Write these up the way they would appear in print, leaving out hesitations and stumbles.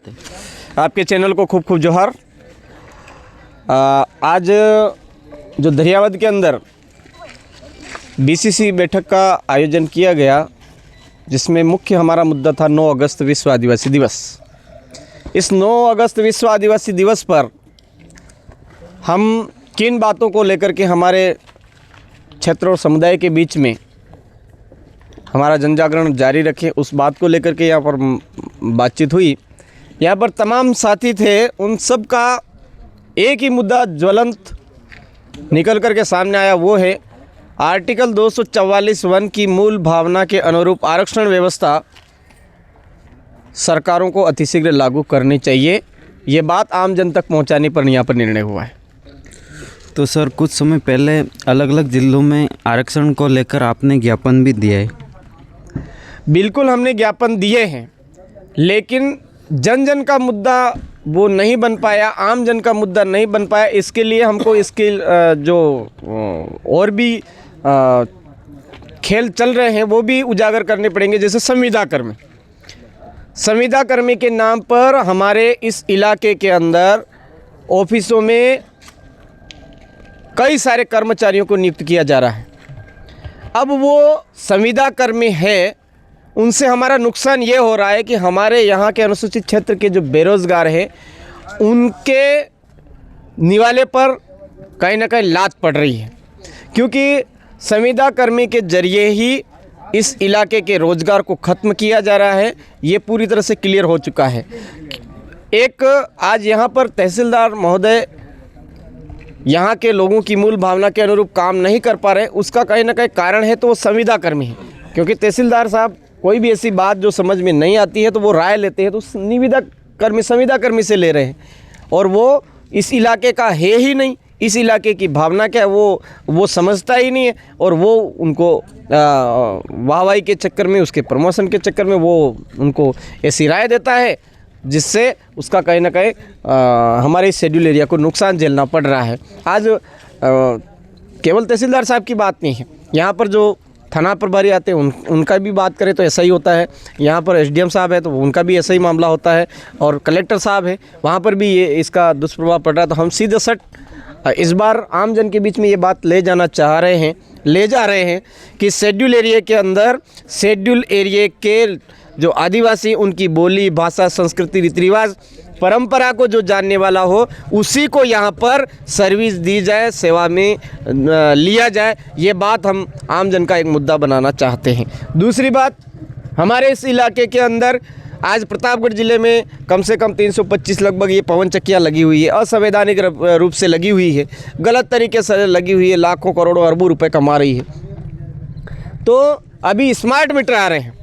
हैं। आपके चैनल को खूब खूब जोहार। आज जो दरियावद के अंदर बीसीसी बैठक का आयोजन किया गया, जिसमें मुख्य हमारा मुद्दा था 9 अगस्त विश्व आदिवासी दिवस। इस 9 अगस्त विश्व आदिवासी दिवस पर हम किन बातों को लेकर के हमारे क्षेत्र और समुदाय के बीच में हमारा जनजागरण जारी रखें, उस बात को लेकर के यहाँ पर बातचीत हुई। यहाँ पर तमाम साथी थे, उन सब का एक ही मुद्दा ज्वलंत निकल कर के सामने आया। वो है आर्टिकल 244(1) की मूल भावना के अनुरूप आरक्षण व्यवस्था सरकारों को अतिशीघ्र लागू करनी चाहिए। ये बात आम जन तक पहुँचाने पर यहाँ पर निर्णय हुआ है। तो सर, कुछ समय पहले अलग अलग जिलों में आरक्षण को लेकर आपने ज्ञापन भी दिया है। बिल्कुल, हमने ज्ञापन दिए हैं, लेकिन जन जन का मुद्दा वो नहीं बन पाया, आम जन का मुद्दा नहीं बन पाया। इसके लिए हमको इसके जो और भी खेल चल रहे हैं वो भी उजागर करने पड़ेंगे। जैसे संविदा कर्मी के नाम पर हमारे इस इलाके के अंदर ऑफिसों में कई सारे कर्मचारियों को नियुक्त किया जा रहा है। अब वो संविदा कर्मी है, उनसे हमारा नुकसान ये हो रहा है कि हमारे यहाँ के अनुसूचित क्षेत्र के जो बेरोज़गार हैं, उनके निवाले पर कहीं ना कहीं लात पड़ रही है, क्योंकि संविदा कर्मी के जरिए ही इस इलाके के रोज़गार को ख़त्म किया जा रहा है। ये पूरी तरह से क्लियर हो चुका है। एक आज यहाँ पर तहसीलदार महोदय यहाँ के लोगों की मूल भावना के अनुरूप काम नहीं कर पा रहे, उसका कहीं ना कहीं कारण है तो वो संविदा कर्मी है। क्योंकि तहसीलदार साहब कोई भी ऐसी बात जो समझ में नहीं आती है तो वो राय लेते हैं, तो संविदा कर्मी से ले रहे हैं, और वो इस इलाके का है ही नहीं। इस इलाके की भावना क्या है वो समझता ही नहीं है, और वो उनको वाहवाही के चक्कर में, उसके प्रमोशन के चक्कर में वो उनको ऐसी राय देता है, जिससे उसका कहीं ना कहीं हमारे इस शेड्यूल एरिया को नुकसान झेलना पड़ रहा है। आज केवल तहसीलदार साहब की बात नहीं है, यहाँ पर जो थाना प्रभारी आते हैं उनका भी बात करें तो ऐसा ही होता है। यहाँ पर एसडीएम साहब है तो उनका भी ऐसा ही मामला होता है, और कलेक्टर साहब है, वहाँ पर भी ये इसका दुष्प्रभाव पड़ रहा है। तो हम सीधे सट इस बार आम जन के बीच में ये बात ले जा रहे हैं कि शेड्यूल एरिया के अंदर शेड्यूल एरिया के जो आदिवासी, उनकी बोली, भाषा, संस्कृति, रीति रिवाज, परंपरा को जो जानने वाला हो, उसी को यहाँ पर सर्विस दी जाए, सेवा में लिया जाए। ये बात हम आम जन का एक मुद्दा बनाना चाहते हैं। दूसरी बात, हमारे इस इलाके के अंदर आज प्रतापगढ़ ज़िले में कम से कम 325 लगभग ये पवन चक्कियाँ लगी हुई है, असंवैधानिक रूप से लगी हुई है, गलत तरीके से लगी हुई है, लाखों करोड़ों अरबों रुपए कमा रही है। तो अभी स्मार्ट मीटर आ रहे हैं,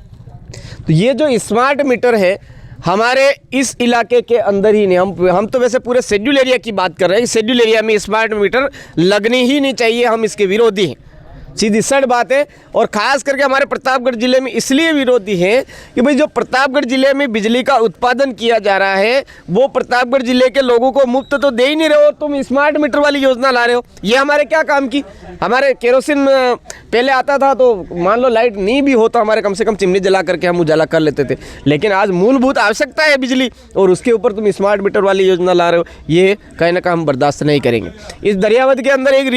तो ये जो स्मार्ट मीटर है हमारे इस इलाके के अंदर ही नहीं, हम तो वैसे पूरे शेड्यूल एरिया की बात कर रहे हैं। शेड्यूल एरिया में स्मार्ट मीटर लगनी ही नहीं चाहिए, हम इसके विरोधी हैं, सीधी सड़ बात है। और ख़ास करके हमारे प्रतापगढ़ ज़िले में इसलिए विरोधी हैं कि भाई जो प्रतापगढ़ ज़िले में बिजली का उत्पादन किया जा रहा है, वो प्रतापगढ़ ज़िले के लोगों को मुफ्त तो दे ही नहीं रहे हो, तुम स्मार्ट मीटर वाली योजना ला रहे हो। ये हमारे क्या काम की? हमारे केरोसिन पहले आता था तो मान लो लाइट नहीं भी हो तो हमारे कम से कम चिमनी जला करके हम उजाला कर लेते थे, लेकिन आज मूलभूत आवश्यकता है बिजली, और उसके ऊपर तुम स्मार्ट मीटर वाली योजना ला रहे हो। ये कहीं ना कहीं हम बर्दाश्त नहीं करेंगे। इस दरियावद के अंदर एक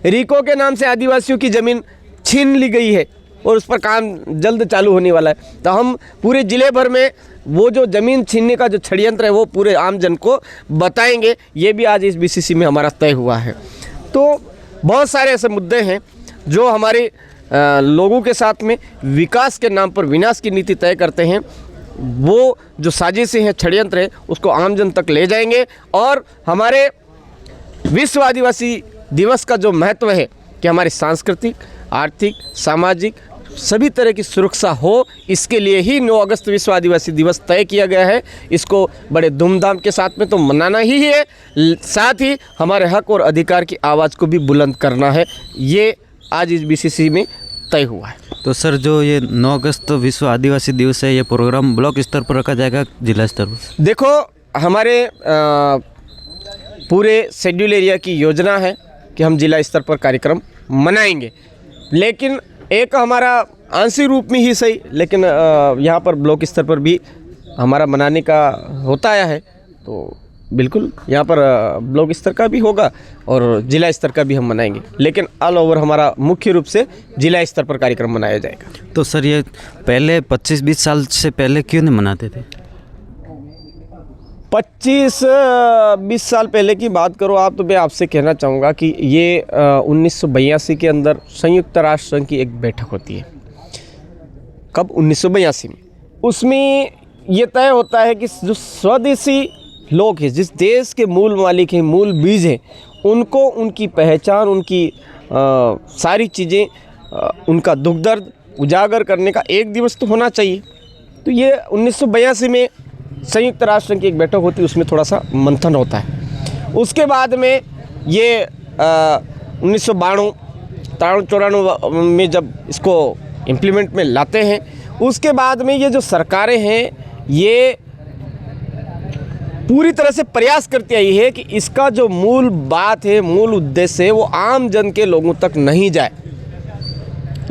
रीको के नाम से आदिवासियों की ज़मीन छीन ली गई है, और उस पर काम जल्द चालू होने वाला है। तो हम पूरे ज़िले भर में वो जो ज़मीन छीनने का जो षड्यंत्र है वो पूरे आम जन को बताएंगे। ये भी आज इस बीसीसी में हमारा तय हुआ है। तो बहुत सारे ऐसे मुद्दे हैं जो हमारे लोगों के साथ में विकास के नाम पर विनाश की नीति तय करते हैं। वो जो साजिशें हैं, षड्यंत्र है, उसको आम जन तक ले जाएंगे। और हमारे विश्व आदिवासी दिवस का जो महत्व है कि हमारी सांस्कृतिक, आर्थिक, सामाजिक सभी तरह की सुरक्षा हो, इसके लिए ही 9 अगस्त विश्व आदिवासी दिवस तय किया गया है। इसको बड़े धूमधाम के साथ में तो मनाना ही है, साथ ही हमारे हक और अधिकार की आवाज़ को भी बुलंद करना है। ये आज इस बीसीसी में तय हुआ है। तो सर, जो ये 9 अगस्त विश्व आदिवासी दिवस है, ये प्रोग्राम ब्लॉक स्तर पर रखा जाएगा, जिला स्तर पर? देखो, हमारे पूरे शेड्यूल एरिया की योजना है कि हम जिला स्तर पर कार्यक्रम मनाएंगे, लेकिन एक हमारा आंशिक रूप में ही सही, लेकिन यहाँ पर ब्लॉक स्तर पर भी हमारा मनाने का होता आया है, तो बिल्कुल यहाँ पर ब्लॉक स्तर का भी होगा और जिला स्तर का भी हम मनाएंगे, लेकिन ऑल ओवर हमारा मुख्य रूप से जिला स्तर पर कार्यक्रम मनाया जाएगा। तो सर ये पहले 25-20 साल से पहले क्यों नहीं मनाते थे? 25-20 साल पहले की बात करो आप, तो मैं आपसे कहना चाहूँगा कि ये 1982 के अंदर संयुक्त राष्ट्र संघ की एक बैठक होती है। कब? 1982 में। उसमें ये तय होता है कि जो स्वदेशी लोग हैं, जिस देश के मूल मालिक हैं, मूल बीज हैं, उनको उनकी पहचान, उनकी सारी चीज़ें, उनका दुख दर्द उजागर करने का एक दिवस तो होना चाहिए। तो ये 1982 में संयुक्त राष्ट्र की एक बैठक होती है, उसमें थोड़ा सा मंथन होता है। उसके बाद में ये 1992-93 में जब इसको इम्प्लीमेंट में लाते हैं, उसके बाद में ये जो सरकारें हैं ये पूरी तरह से प्रयास करती आई है कि इसका जो मूल बात है, मूल उद्देश्य है, वो आम जन के लोगों तक नहीं जाए।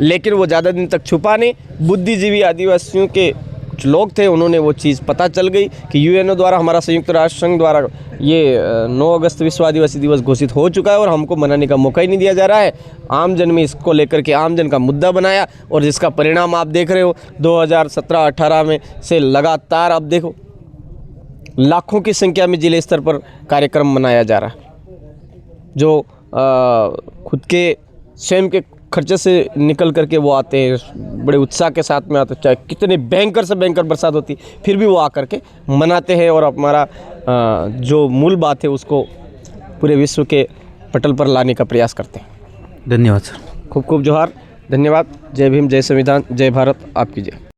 लेकिन वो ज़्यादा दिन तक छुपा नहीं। बुद्धिजीवी आदिवासियों के कुछ लोग थे, उन्होंने वो चीज़ पता चल गई कि यूएनओ द्वारा, हमारा संयुक्त राष्ट्र संघ द्वारा ये 9 अगस्त विश्व आदिवासी दिवस घोषित हो चुका है और हमको मनाने का मौका ही नहीं दिया जा रहा है। आम जन में इसको लेकर के आम जन का मुद्दा बनाया और जिसका परिणाम आप देख रहे हो 2017-18 में से लगातार अब देखो लाखों की संख्या में जिले स्तर पर कार्यक्रम मनाया जा रहा है। जो खुद के स्वयं के खर्चे से निकल करके वो आते हैं, बड़े उत्साह के साथ में आते हैं, चाहे कितने भयंकर से भयंकर बरसात होती फिर भी वो आकर के मनाते हैं और हमारा जो मूल बात है उसको पूरे विश्व के पटल पर लाने का प्रयास करते हैं। धन्यवाद सर। खूब खूब जोहार, धन्यवाद। जय भीम, जय संविधान, जय भारत, आपकी जय।